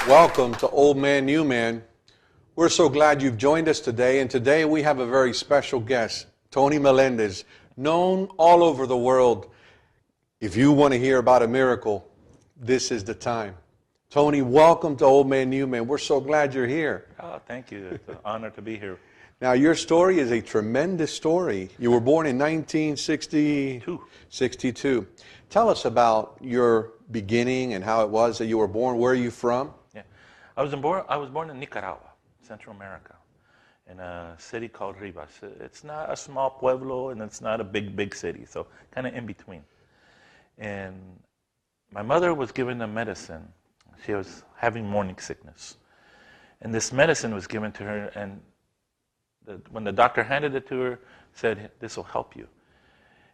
Welcome to Old Man, New Man. We're so glad you've joined us today, and today we have a very special guest, Tony Melendez, known all over the world. If you want to hear about a miracle, this is the time. Tony, welcome to Old Man, New Man. We're so glad you're here. Oh, thank you. It's an honor to be here. Now, your story is a tremendous story. You were born in 1962. Tell us about your beginning and how it was that you were born. Where are you from? Yeah, I was born in Nicaragua, Central America, in a city called Rivas. It's not a small pueblo, and it's not a big city, so kind of in between. And my mother was given a medicine. She was having morning sickness, and this medicine was given to her. And when the doctor handed it to her, said, "This will help you,"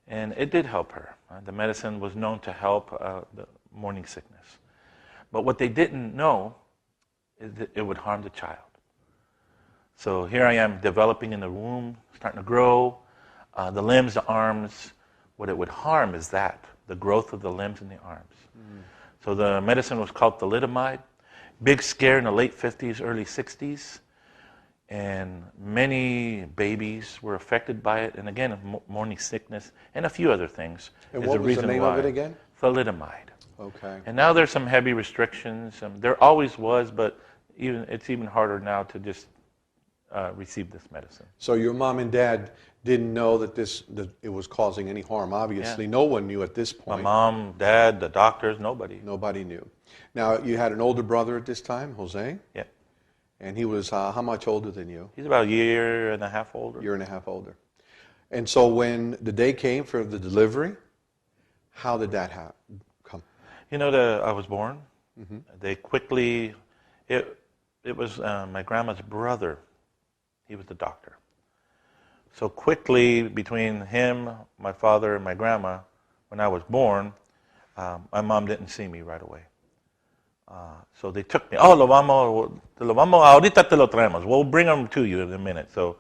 and it did help her. The medicine was known to help the morning sickness. But what they didn't know is that it would harm the child. So here I am developing in the womb, starting to grow, the limbs, the arms. What it would harm is the growth of the limbs and the arms. So the medicine was called thalidomide. Big scare in the late 50s, early 60s. And many babies were affected by it. And again, morning sickness and a few other things. And what was the name of it again? Thalidomide. Okay. And now there's some heavy restrictions. There always was, but it's even harder now to just receive this medicine. So your mom and dad didn't know that it was causing any harm. Obviously, no one knew at this point. My mom, dad, the doctors, nobody. Nobody knew. Now, you had an older brother at this time, Jose? Yeah. And he was how much older than you? He's about a year and a half older. Year and a half older. And so when the day came for the delivery, how did that come? You know, I was born. Mm-hmm. They quickly, it was my grandma's brother. He was the doctor. So quickly, between him, my father, and my grandma, when I was born, my mom didn't see me right away. So they took me. Oh, lo vamos, ahorita te lo traemos. We'll bring them to you in a minute. So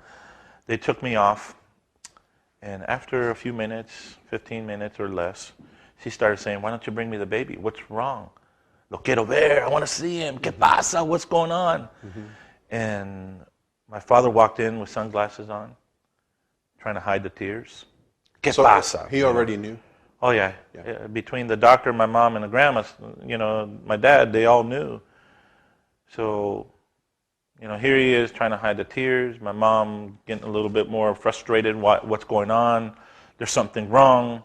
they took me off. And after a few minutes, 15 minutes or less, she started saying, "Why don't you bring me the baby? What's wrong? Lo quiero ver. I want to see him. ¿Qué pasa? What's going on?" Mm-hmm. And my father walked in with sunglasses on, trying to hide the tears. ¿Qué pasa? He already knew? Oh, yeah. Between the doctor, my mom, and the grandma, my dad, they all knew. So, here he is trying to hide the tears. My mom getting a little bit more frustrated. What's going on? There's something wrong.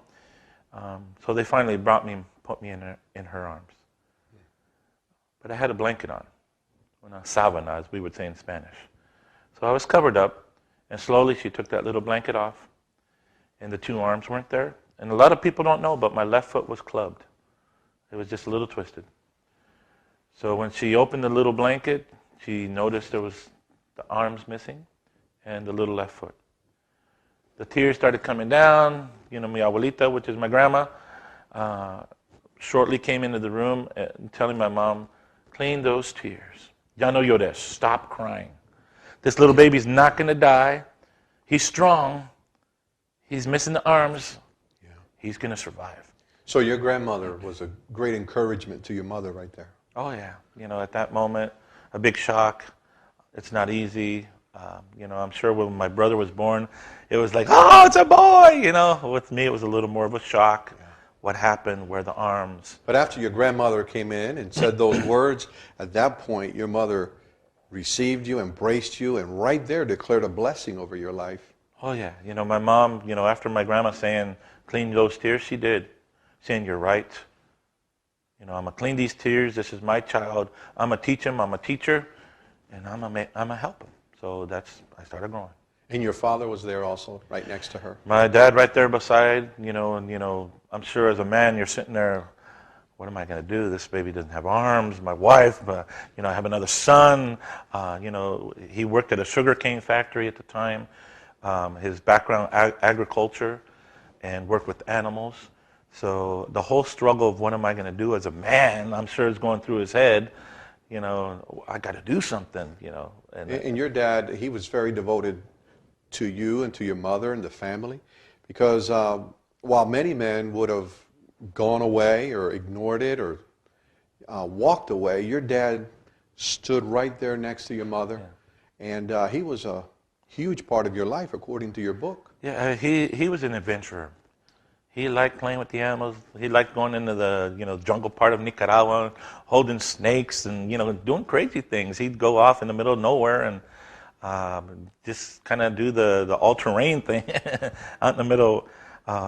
So they finally put me in her arms. But I had a blanket on, una sábana, as we would say in Spanish. So I was covered up, and slowly she took that little blanket off, and the two arms weren't there. And a lot of people don't know, but my left foot was clubbed. It was just a little twisted. So when she opened the little blanket, she noticed there was the arms missing and the little left foot. The tears started coming down. Mi abuelita, which is my grandma, shortly came into the room telling my mom, "Clean those tears. Ya no llores. Stop crying. This little baby's not going to die. He's strong. He's missing the arms. He's going to survive." So your grandmother was a great encouragement to your mother right there. Oh, yeah. At that moment, a big shock. It's not easy. I'm sure when my brother was born, it was like, "Oh, it's a boy!" With me, it was a little more of a shock. Yeah. What happened? Where the arms? But after your grandmother came in and said those words, at that point, your mother received you, embraced you, and right there declared a blessing over your life. Oh, yeah. My mom, after my grandma saying, "Clean those tears," she did. Saying, "You're right. I'm going to clean these tears. This is my child. I'm going to teach him. I'm a teacher. And I'm going to help him." So I started growing. And your father was there also, right next to her? My dad right there beside, and I'm sure as a man you're sitting there, what am I going to do? This baby doesn't have arms. My wife, I have another son. He worked at a sugarcane factory at the time. His background, agriculture, and worked with animals. So the whole struggle of what am I going to do as a man, I'm sure is going through his head. I got to do something, And your dad, he was very devoted to you and to your mother and the family, because while many men would have gone away or ignored it or walked away, your dad stood right there next to your mother, and he was a huge part of your life, according to your book. Yeah, he was an adventurer. He liked playing with the animals. He liked going into the jungle part of Nicaragua, holding snakes and doing crazy things. He'd go off in the middle of nowhere and just kind of do the all-terrain thing out in the middle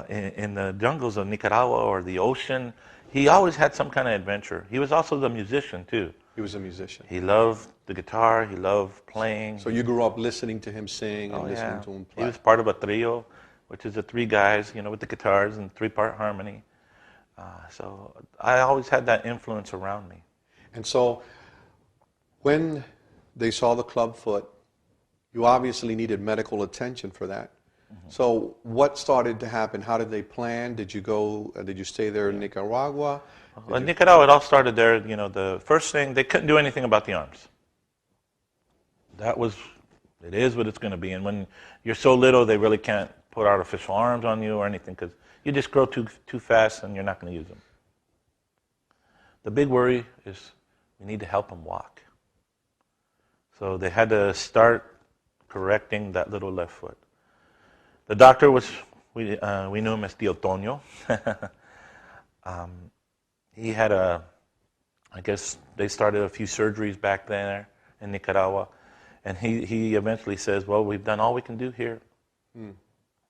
in the jungles of Nicaragua or the ocean. He always had some kind of adventure. He was also the musician too. He was a musician. He loved the guitar. He loved playing. So you grew up listening to him sing and listening to him play. He was part of a trio, which is the three guys, with the guitars and three-part harmony. So I always had that influence around me. And so when they saw the club foot, you obviously needed medical attention for that. Mm-hmm. So what started to happen? How did they plan? Did you stay there in Nicaragua? Well, in Nicaragua, it all started there. The first thing, they couldn't do anything about the arms. It is what it's going to be. And when you're so little, they really can't put artificial arms on you or anything because you just grow too fast and you're not going to use them. The big worry is we need to help them walk. So they had to start correcting that little left foot. The doctor we knew him as Tio Toño. He had I guess they started a few surgeries back there in Nicaragua. And he eventually says, well, we've done all we can do here.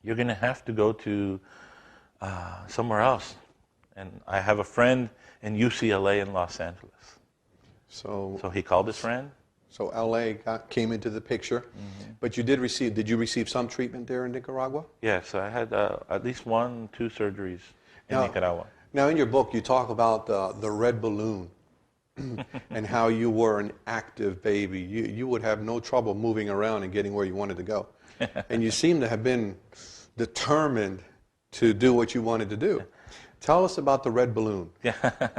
You're going to have to go to somewhere else. And I have a friend in UCLA in Los Angeles. So he called his friend. So LA came into the picture. Mm-hmm. But did you receive some treatment there in Nicaragua? Yes, I had at least 1-2 surgeries in Nicaragua. Now in your book you talk about the red balloon and how you were an active baby. You would have no trouble moving around and getting where you wanted to go. And you seem to have been determined to do what you wanted to do. Tell us about the red balloon. Yeah.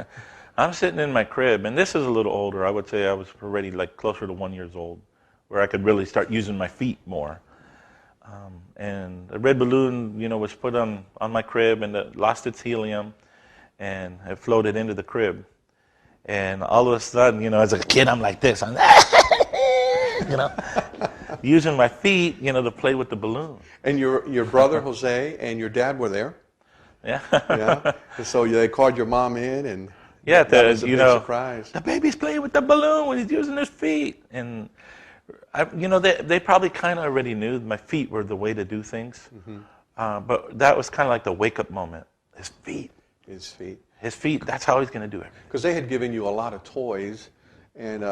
I'm sitting in my crib, and this is a little older. I would say I was already closer to 1 year old, where I could really start using my feet more. And the red balloon, was put on my crib, and it lost its helium, and it floated into the crib. And all of a sudden, as a kid, I'm like this. I'm, using my feet, to play with the balloon. And your brother, Jose, and your dad were there? Yeah. Yeah. And so they called your mom in, and that was a big surprise. The baby's playing with the balloon when he's using his feet. And, they probably kind of already knew my feet were the way to do things. Mm-hmm. But that was kind of like the wake-up moment. His feet. His feet, that's how he's going to do it. Because they had given you a lot of toys, and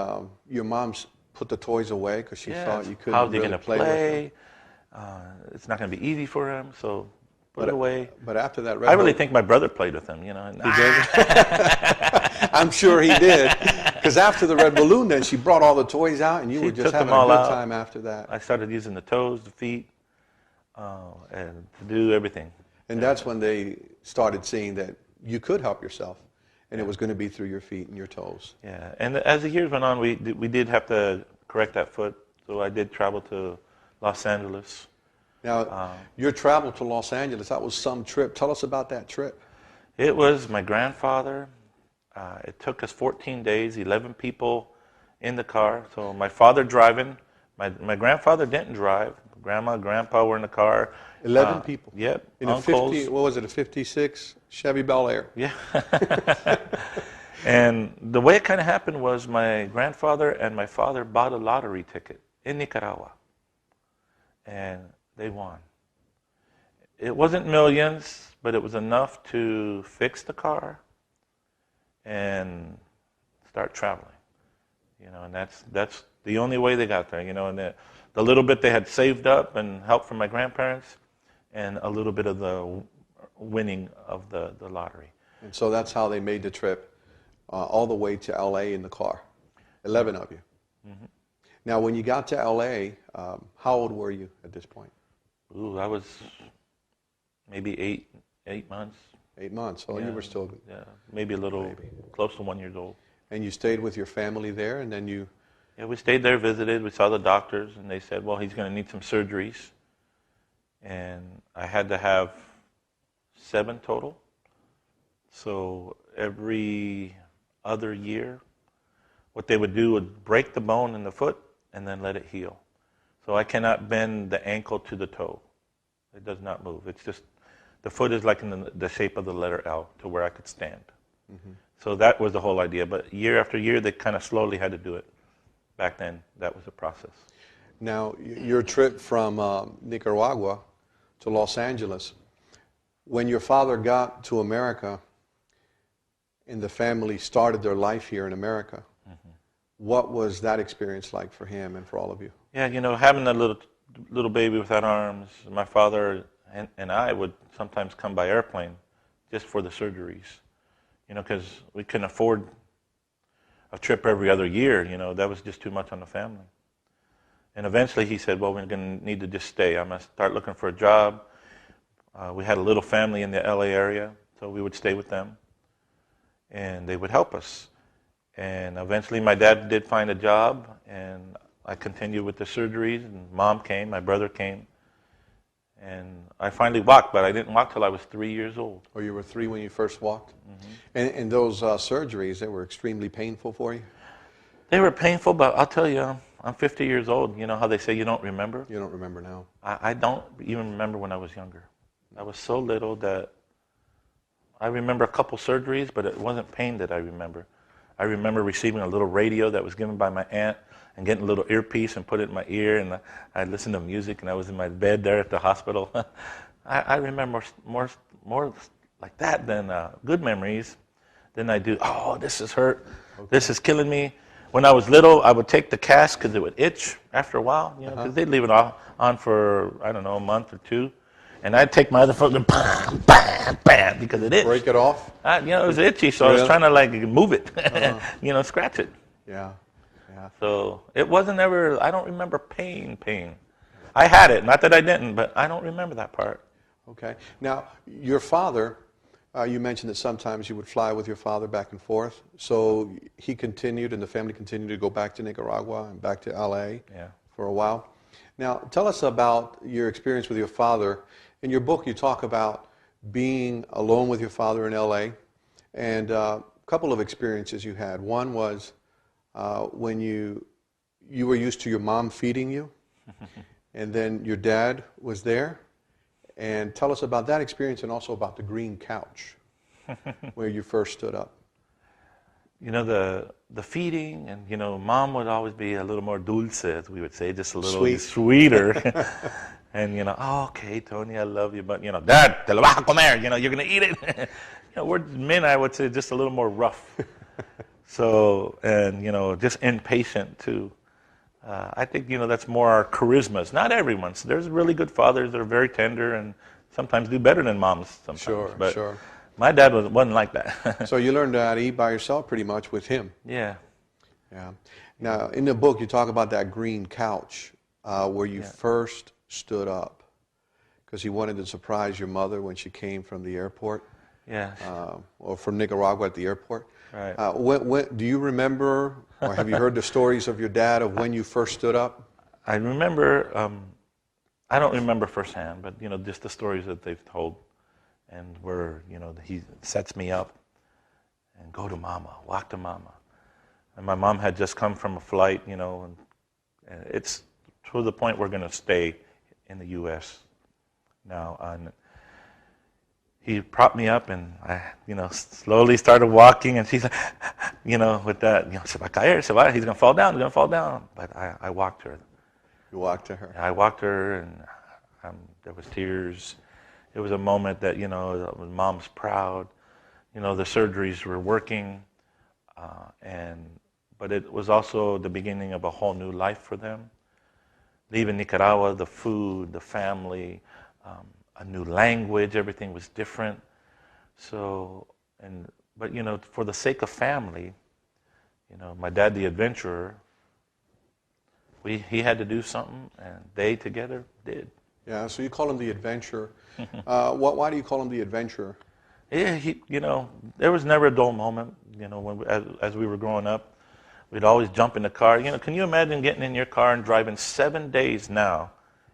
your mom put the toys away because she thought you couldn't really play with them. It's not going to be easy for him, so put it away. But after that, I really think my brother played with him, He did? I'm sure he did. Because after the red balloon, then she brought all the toys out, and you were just having a good time after that. I started using the toes, the feet, and to do everything. And that's when they started seeing that you could help yourself, and it was going to be through your feet and your toes. Yeah, and as the years went on, we did have to correct that foot, so I did travel to Los Angeles. Now, your travel to Los Angeles, that was some trip. Tell us about that trip. It was my grandfather. It took us 14 days, 11 people in the car. So my father driving. My grandfather didn't drive. Grandma, grandpa were in the car. 11 people. Yep. In a 56 Chevy Bel Air. Yeah. And the way it kind of happened was my grandfather and my father bought a lottery ticket in Nicaragua. And they won. It wasn't millions, but it was enough to fix the car and start traveling. And that's the only way they got there. And the little bit they had saved up and help from my grandparents, and a little bit of the winning of the lottery. And so that's how they made the trip all the way to L.A. in the car, 11 of you. Mm-hmm. Now, when you got to L.A., how old were you at this point? Ooh, I was maybe 8 months. 8 months, so you were still... Yeah, maybe a little close to 1 year old. And you stayed with your family there, and then you... Yeah, we stayed there, visited, we saw the doctors, and they said, well, he's going to need some surgeries. And I had to have 7 total. So every other year, what they would do would break the bone in the foot and then let it heal. So I cannot bend the ankle to the toe. It does not move. It's just, the foot is like in the shape of the letter L to where I could stand. Mm-hmm. So that was the whole idea. But year after year, they kind of slowly had to do it. Back then, that was the process. Now, your trip from Nicaragua to Los Angeles, when your father got to America and the family started their life here in America, what was that experience like for him and for all of you? Yeah, having a little baby without arms, my father and I would sometimes come by airplane just for the surgeries, because we couldn't afford a trip every other year. That was just too much on the family. And eventually he said, well, we're going to need to just stay. I'm going to start looking for a job. We had a little family in the LA area, so we would stay with them, and they would help us. And eventually my dad did find a job, and I continued with the surgeries, and Mom came, my brother came, and I finally walked, but I didn't walk till I was 3 years old. Oh, you were 3 when you first walked? Mm-hmm. And those surgeries, they were extremely painful for you? They were painful, but I'll tell you, I'm 50 years old. You know how they say you don't remember? You don't remember now. I don't even remember when I was younger. I was so little that I remember a couple surgeries, but it wasn't pain that I remember. I remember receiving a little radio that was given by my aunt and getting a little earpiece and put it in my ear, and I'd listen to music, and I was in my bed there at the hospital. I remember more like that than good memories than I do, oh, this is hurt, this is killing me. When I was little, I would take the cast because it would itch after a while, because they'd leave it on for, I don't know, a month or two. And I'd take my other foot and bam, bam, bam, because it itched. Break it off? It was itchy, so I was trying to move it, scratch it. Yeah. So it wasn't ever, I don't remember pain. I had it, not that I didn't, but I don't remember that part. Okay. Now, your father, you mentioned that sometimes you would fly with your father back and forth. So he continued and the family continued to go back to Nicaragua and back to LA for a while. Now, tell us about your experience with your father. In your book, you talk about being alone with your father in LA and a couple of experiences you had. One was when you were used to your mom feeding you, and then your dad was there. And tell us about that experience and also about the green couch where you first stood up. The feeding, and Mom would always be a little more dulce, as we would say, just a little sweeter. And oh, okay, Tony, I love you, but Dad, te lo vas a comer, you're gonna eat it. We're men, I would say, just a little more rough. So, and just impatient too. I think that's more our charismas. Not everyone's. There's really good fathers that are very tender and sometimes do better than moms. Sometimes. Sure. My dad wasn't like that. So you learned how to eat by yourself pretty much with him. Yeah. Now, in the book, you talk about that green couch where you first stood up because you wanted to surprise your mother when she came from the airport. Yes. Or from Nicaragua at the airport. Right. When, do you remember, or have you heard the stories of your dad of when you first stood up? I remember, I don't remember firsthand, but just the stories that they've told. And where, he sets me up and go to Mama, walk to Mama. And my mom had just come from a flight, and it's to the point we're going to stay in the U.S. now. And he propped me up, and I, slowly started walking, and she's like, with that, se va a caer, se va, he's going to fall down, But I walked her. You walked to her? I walked her, and there was tears. It was a moment that, Mom's proud. The surgeries were working, but it was also the beginning of a whole new life for them. Leaving Nicaragua, the food, the family, a new language, everything was different. So, but for the sake of family, my dad, the adventurer, he had to do something, and they together did. Yeah, so you call him the adventurer. Why do you call him the adventurer? Yeah, there was never a dull moment. When as we were growing up, we'd always jump in the car. Can you imagine getting in your car and driving 7 days now?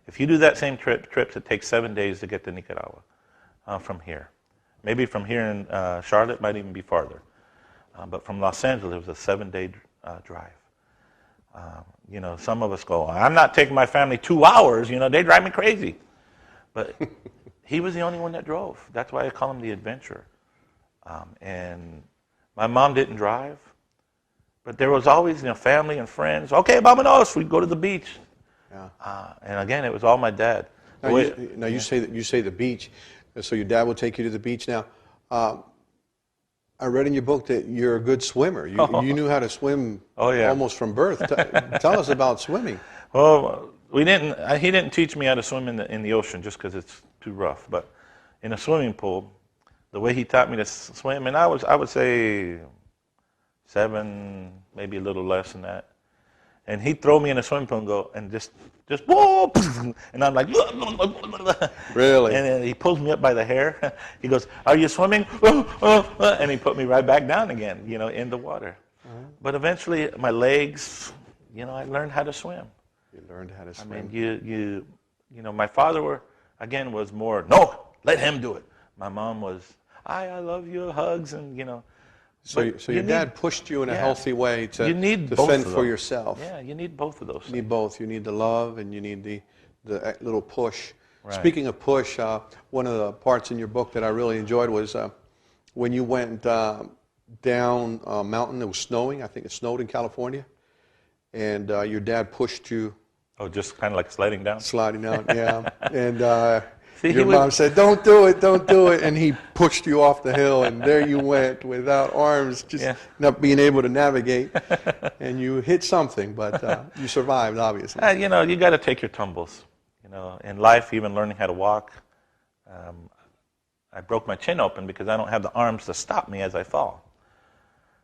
If you do that same trips, it takes 7 days to get to Nicaragua from here. Maybe from here in Charlotte, might even be farther. But from Los Angeles, it was a 7-day drive. Some of us go, I'm not taking my family 2 hours. They drive me crazy. But he was the only one that drove. That's why I call him the adventurer. And my mom didn't drive. But there was always, family and friends. Okay, vámonos. We'd go to the beach. Yeah. And again, it was all my dad. You say the beach. So your dad will take you to the beach. Now, I read in your book that you're a good swimmer. You knew how to swim almost from birth. Tell us about swimming. Well, he didn't teach me how to swim in the ocean just because it's too rough. But in a swimming pool, the way he taught me to swim, and I would say 7, maybe a little less than that. And he'd throw me in a swimming pool and go, and just whoa, and I'm like, really? And then he pulls me up by the hair. He goes, "Are you swimming?" And he put me right back down again, in the water. But eventually, my legs, I learned how to swim. You learned how to swim. I mean, my father was more, no, let him do it. My mom was, I love you, hugs, and So your dad pushed you in a healthy way to fend for yourself. Yeah, you need both of those. You need both. You need the love and you need the little push. Right. Speaking of push, one of the parts in your book that I really enjoyed was when you went down a mountain. It was snowing. I think it snowed in California. And your dad pushed you. Oh, just kind of like sliding down? Sliding down, yeah. And your mom said, don't do it. And he pushed you off the hill, and there you went without arms, just not being able to navigate. And you hit something, but you survived, obviously. You got to take your tumbles. In life, even learning how to walk, I broke my chin open because I don't have the arms to stop me as I fall.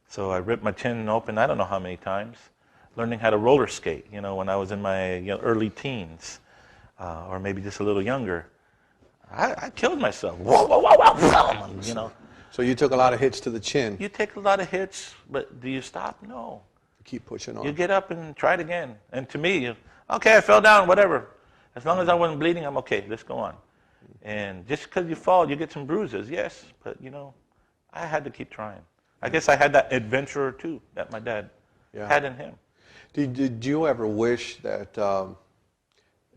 So I ripped my chin open I don't know how many times, learning how to roller skate, when I was in my early teens, or maybe just a little younger. I killed myself. Whoa, whoa, whoa, whoa, So you took a lot of hits to the chin. You take a lot of hits, but do you stop? No. You keep pushing on. You get up and try it again. And to me, okay, I fell down, whatever. As long as I wasn't bleeding, I'm okay. Let's go on. And just because you fall, you get some bruises, yes. But, I had to keep trying. I guess I had that adventurer, too, that my dad had in him. Did you ever wish that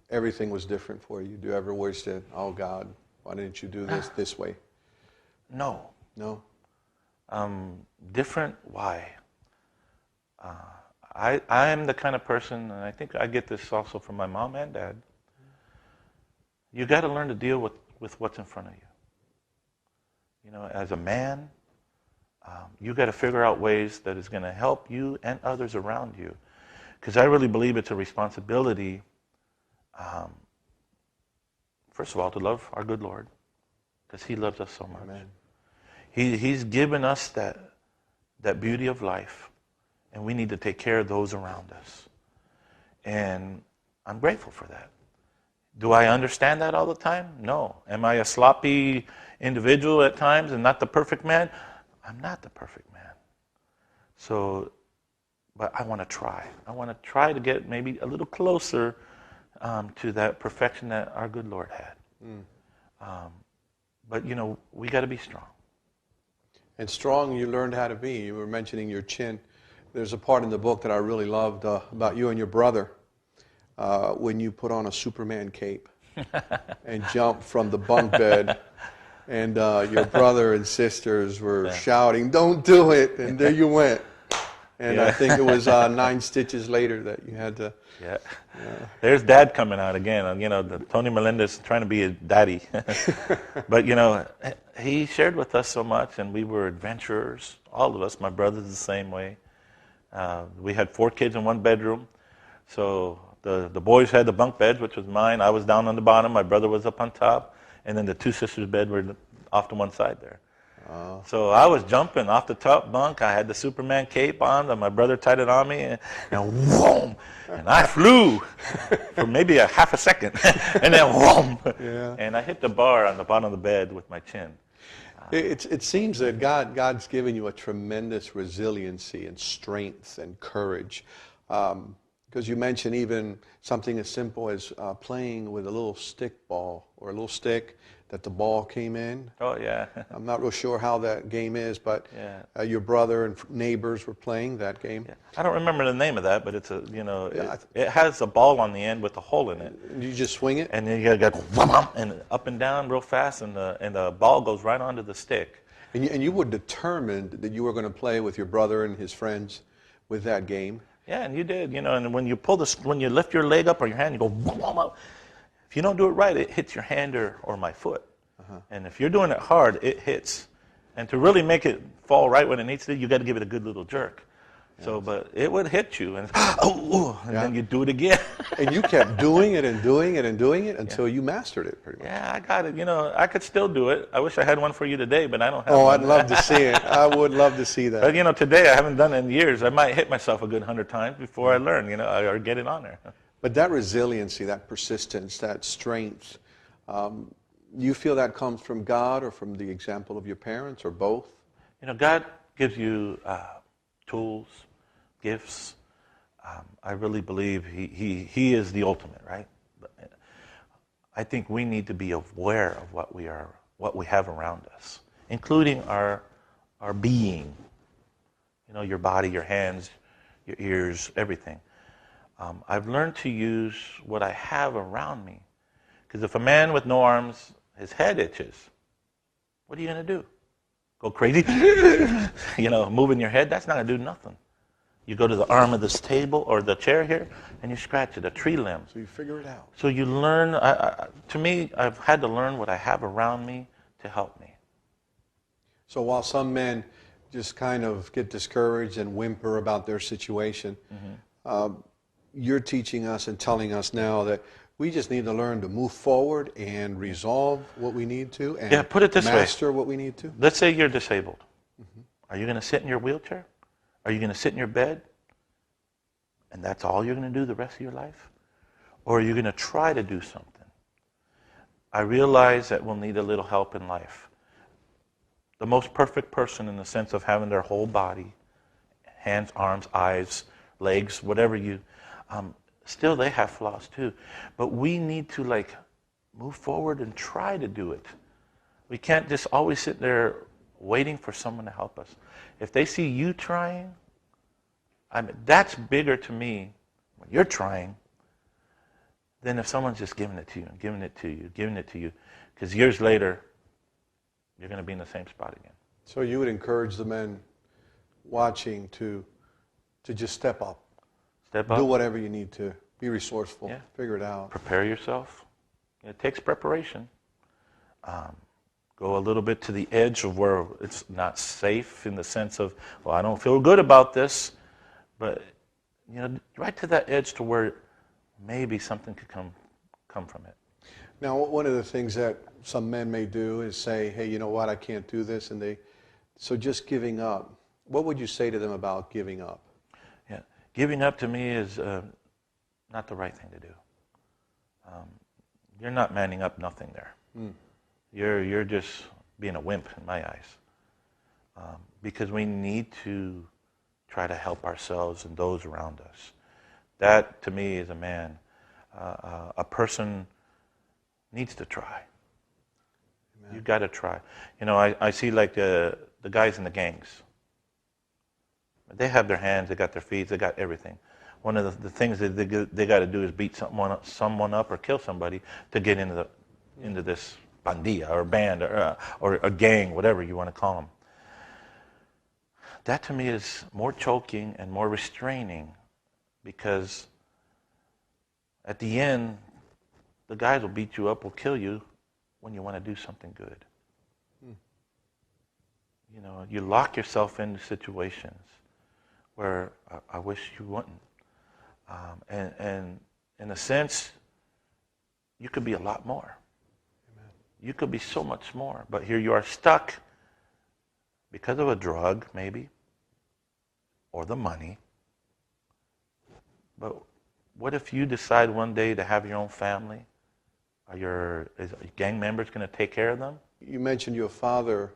everything was different for you? Do you ever wish that, oh, God, why didn't you do this way? No. No? Different, why? I am the kind of person, and I think I get this also from my mom and dad, you got to learn to deal with what's in front of you. As a man, you got to figure out ways that is going to help you and others around you. Because I really believe it's a responsibility, first of all, to love our good Lord, because He loves us so much. Amen. He's given us that beauty of life, and we need to take care of those around us. And I'm grateful for that. Do I understand that all the time? No. Am I a sloppy individual at times and not the perfect man? I'm not the perfect man. So, but I want to try. I want to try to get maybe a little closer to that perfection that our good Lord had. But, we got to be strong. And strong you learned how to be. You were mentioning your chin. There's a part in the book that I really loved about you and your brother when you put on a Superman cape and jumped from the bunk bed. And your brother and sisters were shouting, "Don't do it!" And there you went. And I think it was 9 stitches later that you had to. Yeah. There's Dad coming out again. Tony Melendez trying to be a daddy. But, he shared with us so much, and we were adventurers. All of us. My brother's the same way. We had 4 kids in one bedroom. So the boys had the bunk beds, which was mine. I was down on the bottom. My brother was up on top. And then the 2 sisters' bed were off to one side there. Oh. So I was jumping off the top bunk. I had the Superman cape on, and my brother tied it on me, and whoom! And I flew for maybe a half a second, and then whoom! Yeah. And I hit the bar on the bottom of the bed with my chin. It seems that God's given you a tremendous resiliency and strength and courage. Because you mentioned even something as simple as playing with a little stick ball or a little stick that the ball came in. Oh, yeah. I'm not real sure how that game is, but Yeah. your brother and neighbors were playing that game. Yeah. I don't remember the name of that, but it's Yeah, it has a ball on the end with a hole in it. And you just swing it? And then you got to and up and down real fast, and the ball goes right onto the stick. And you were determined that you were going to play with your brother and his friends with that game. Yeah, and you did, and when you when you lift your leg up or your hand, you go, if you don't do it right, it hits your hand or my foot. And if you're doing it hard, it hits. And to really make it fall right when it needs to, you got to give it a good little jerk. So, but it would hit you, and then you do it again. And you kept doing it and doing it and doing it until you mastered it pretty much. Yeah, I got it. I could still do it. I wish I had one for you today, but I don't have Oh, one. I'd love to see it. I would love to see that. But, today I haven't done it in years. I might hit myself a good 100 times before I learn, or get it on there. But that resiliency, that persistence, that strength, you feel that comes from God or from the example of your parents or both? God gives you tools, gifts. I really believe he is the ultimate, right? I think we need to be aware of what we have around us, including our being. Your body, your hands, your ears, everything. I've learned to use what I have around me. Because if a man with no arms, his head itches, what are you going to do? Go crazy? Moving your head? That's not going to do nothing. You go to the arm of this table or the chair here, and you scratch it, a tree limb. So you figure it out. So you learn. To me, I've had to learn what I have around me to help me. So while some men just kind of get discouraged and whimper about their situation, you're teaching us and telling us now that we just need to learn to move forward and resolve what we need to and put it this way. master what we need to. Let's say you're disabled. Are you going to sit in your wheelchair? Are you going to sit in your bed? And that's all you're going to do the rest of your life? Or are you going to try to do something? I realize that we'll need a little help in life. The most perfect person in the sense of having their whole body, hands, arms, eyes, legs, whatever still they have flaws too. But we need to move forward and try to do it. We can't just always sit there waiting for someone to help us. If they see you trying, that's bigger to me when you're trying than if someone's just giving it to you and giving it to you, giving it to you. Because years later, you're going to be in the same spot again. So you would encourage the men watching to just step up. Step up. Do whatever you need to. Be resourceful. Yeah. Figure it out. Prepare yourself. It takes preparation. Go a little bit to the edge of where it's not safe in the sense of, well, I don't feel good about this. But, right to that edge to where maybe something could come from it. Now, one of the things that some men may do is say, hey, you know what, I can't do this. So just giving up. What would you say to them about giving up? Yeah, giving up to me is not the right thing to do. You're not manning up nothing there. You're just being a wimp in my eyes. Because we need to try to help ourselves and those around us. That, to me, is a man. A person needs to try. Amen. You've got to try. I see the guys in the gangs. They have their hands, they got their feet, they got everything. One of the things that they got to do is beat someone up or kill somebody to get into this pandilla or band or a gang, whatever you want to call them. That to me is more choking and more restraining, because at the end, the guys will beat you up, will kill you when you want to do something good. You lock yourself into situations where I wish you wouldn't. And in a sense, you could be a lot more. Amen. You could be so much more. But here you are stuck because of a drug, maybe, or the money. But what if you decide one day to have your own family? Is your gang members going to take care of them? You mentioned your father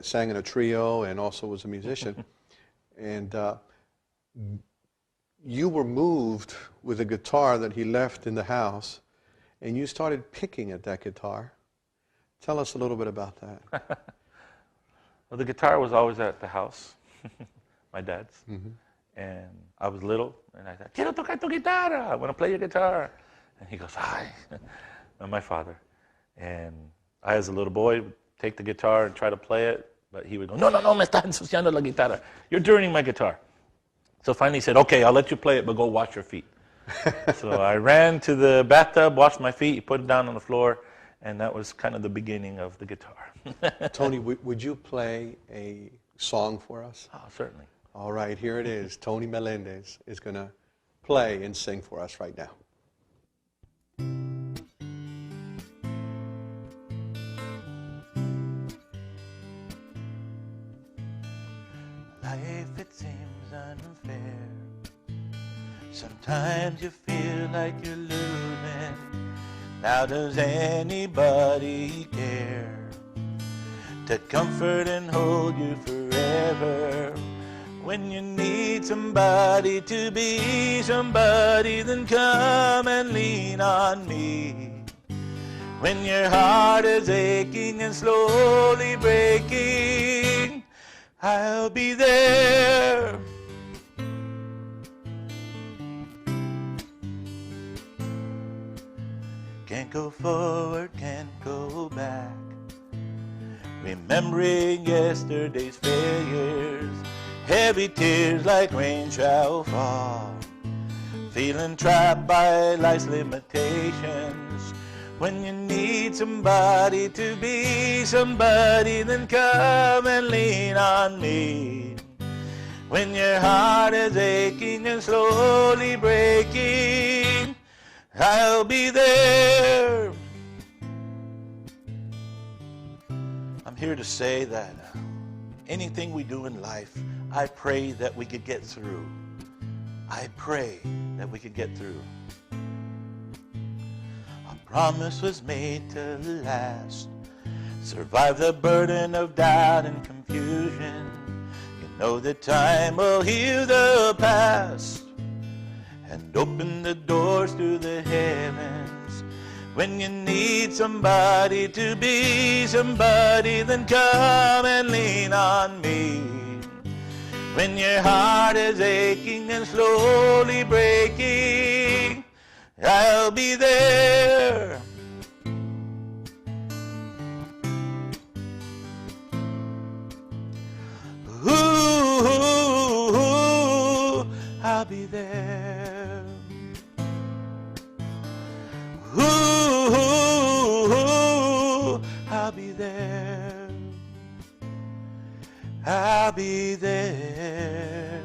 sang in a trio and also was a musician. And you were moved with a guitar that he left in the house, and you started picking at that guitar. Tell us a little bit about that. Well, the guitar was always at the house, my dad's. And I was little, and I said, "Quiero tocar tu guitarra. I want to play your guitar." And he goes, "Ay." And my father. And I, as a little boy, would take the guitar and try to play it, but he would go, "No, no, no, me estás ensuciando la guitarra. You're dirtying my guitar." So finally he said, "Okay, I'll let you play it, but go wash your feet." So I ran to the bathtub, washed my feet, put it down on the floor, and that was kind of the beginning of the guitar. Tony, would you play a song for us? Oh, certainly. All right, here it is. Tony Melendez is going to play and sing for us right now. Life, it seems unfair. Sometimes you feel like you're losing. Now does anybody care to comfort and hold you forever? When you need somebody to be somebody, then come and lean on me. When your heart is aching and slowly breaking, I'll be there. Can't go forward, can't go back. Remembering yesterday's failures, heavy tears like rain shall fall. Feeling trapped by life's limitations. When you need somebody to be somebody, then come and lean on me. When your heart is aching and slowly breaking, I'll be there. I'm here to say that anything we do in life, I pray that we could get through. I pray that we could get through. A promise was made to last. Survive the burden of doubt and confusion. You know that time will heal the past and open the doors to the heavens. When you need somebody to be somebody, then come and lean on me. When your heart is aching and slowly breaking, I'll be there. Ooh, I'll be there. Ooh, I'll be there. I'll be there.